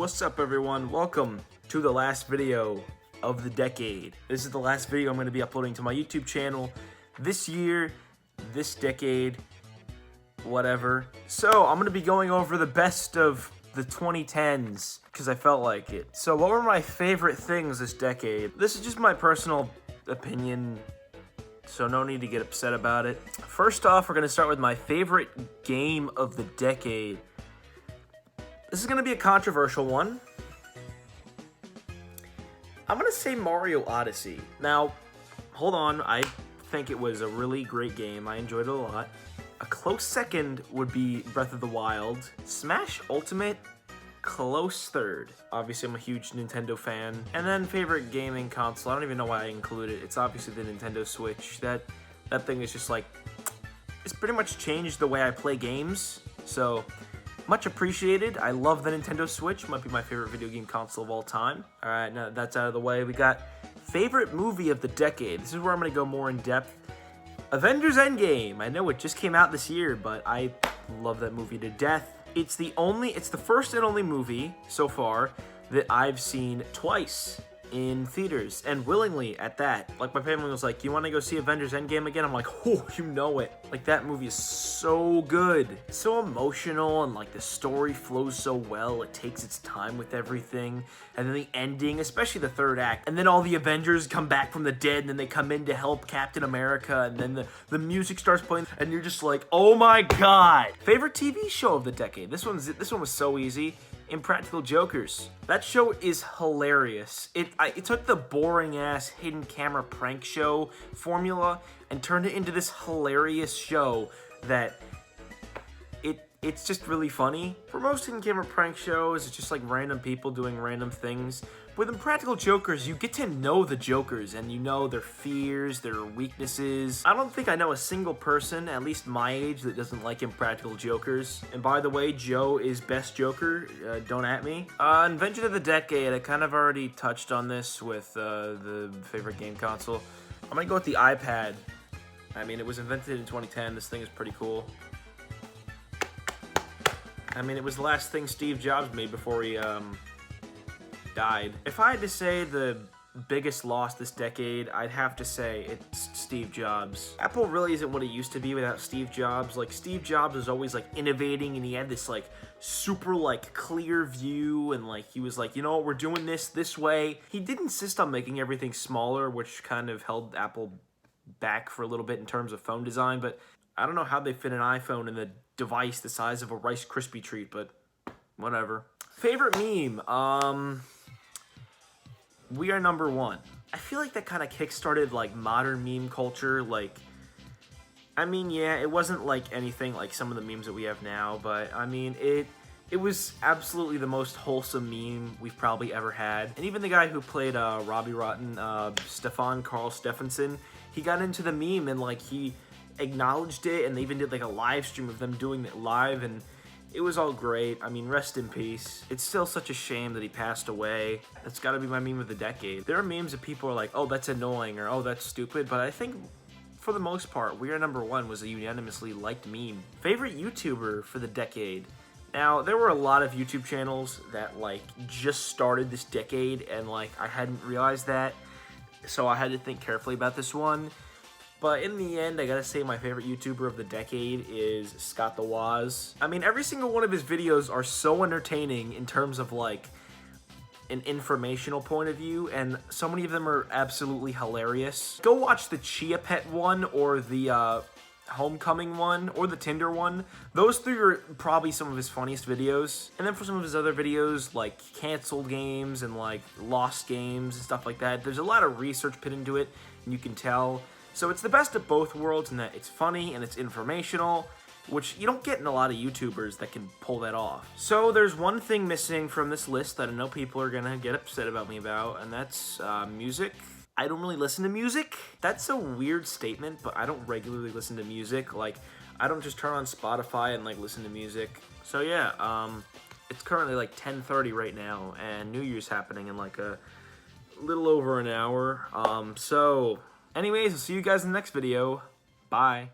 What's up, everyone? Welcome to the last video of the decade. This is the last video I'm going to be uploading to my YouTube channel this year, this decade, whatever. So I'm going to be going over the best of the 2010s because I felt like it. So what were my favorite things this decade? This is just my personal opinion, so no need to get upset about it. First off, we're going to start with my favorite game of the decade. This is going to be a controversial one. I'm going to say Mario Odyssey. Now, hold on. I think it was a really great game. I enjoyed it a lot. A close second would be Breath of the Wild. Smash Ultimate, close third. Obviously, I'm a huge Nintendo fan. And then favorite gaming console. I don't even know why I included it. It's obviously the Nintendo Switch. That thing is just like, it's pretty much changed the way I play games. So, much appreciated. I love the Nintendo Switch. Might be my favorite video game console of all time. All right, now that that's out of the way, we got favorite movie of the decade. This is where I'm going to go more in depth. Avengers Endgame. I know it just came out this year, but I love that movie to death. It's the first and only movie so far that I've seen twice in theaters, and willingly at that. Like, my family was like, you want to go see Avengers Endgame again? I'm like, oh, you know it. Like, that movie is so good. It's so emotional, and like the story flows so well. It takes its time with everything. And then the ending, especially the third act. And then all the Avengers come back from the dead, and then they come in to help Captain America, and then the music starts playing, and you're just like, oh my god. Favorite TV show of the decade. This one was so easy. Impractical Jokers. That show is hilarious. It took the boring-ass hidden camera prank show formula and turned it into this hilarious show that it's just really funny. For most hidden camera prank shows, it's just like random people doing random things. With Impractical Jokers, you get to know the Jokers, and you know their fears, their weaknesses. I don't think I know a single person, at least my age, that doesn't like Impractical Jokers. And by the way, Joe is best Joker, don't at me. Invention of the decade, I kind of already touched on this with the favorite game console. I'm gonna go with the iPad. I mean, it was invented in 2010, this thing is pretty cool. I mean, it was the last thing Steve Jobs made before he, died. If I had to say the biggest loss this decade, I'd have to say it's Steve Jobs. Apple really isn't what it used to be without Steve Jobs. Like, Steve Jobs was always like innovating, and he had this like super like clear view, and like he was like, you know what, we're doing this way. He did insist on making everything smaller, which kind of held Apple back for a little bit in terms of phone design, but I don't know how they fit an iPhone in the device the size of a Rice Krispie treat, but whatever. Favorite meme, We Are Number One. I feel like that kind of kickstarted like modern meme culture. Like, I mean, yeah, it wasn't like anything like some of the memes that we have now, but I mean, it was absolutely the most wholesome meme we've probably ever had. And even the guy who played Robbie Rotten, Stefan Carl Stephenson, he got into the meme and like he acknowledged it, and they even did like a live stream of them doing it live, and it was all great. I mean, rest in peace. It's still such a shame that he passed away. That's gotta be my meme of the decade. There are memes that people are like, oh, that's annoying, or oh, that's stupid, but I think for the most part, We Are Number One was a unanimously liked meme. Favorite YouTuber for the decade. Now, there were a lot of YouTube channels that like just started this decade, and like I hadn't realized that, so I had to think carefully about this one. But in the end, I gotta say my favorite YouTuber of the decade is Scott the Woz. I mean, every single one of his videos are so entertaining in terms of like an informational point of view, and so many of them are absolutely hilarious. Go watch the Chia Pet one, or the Homecoming one, or the Tinder one. Those three are probably some of his funniest videos. And then for some of his other videos, like canceled games and like lost games and stuff like that, there's a lot of research put into it, and you can tell. So it's the best of both worlds in that it's funny and it's informational, which you don't get in a lot of YouTubers that can pull that off. So there's one thing missing from this list that I know people are gonna get upset about me about, and that's music. I don't really listen to music. That's a weird statement, but I don't regularly listen to music. Like, I don't just turn on Spotify and like listen to music. So yeah, it's currently like 10:30 right now, and New Year's happening in like a little over an hour. So anyways, I'll see you guys in the next video. Bye.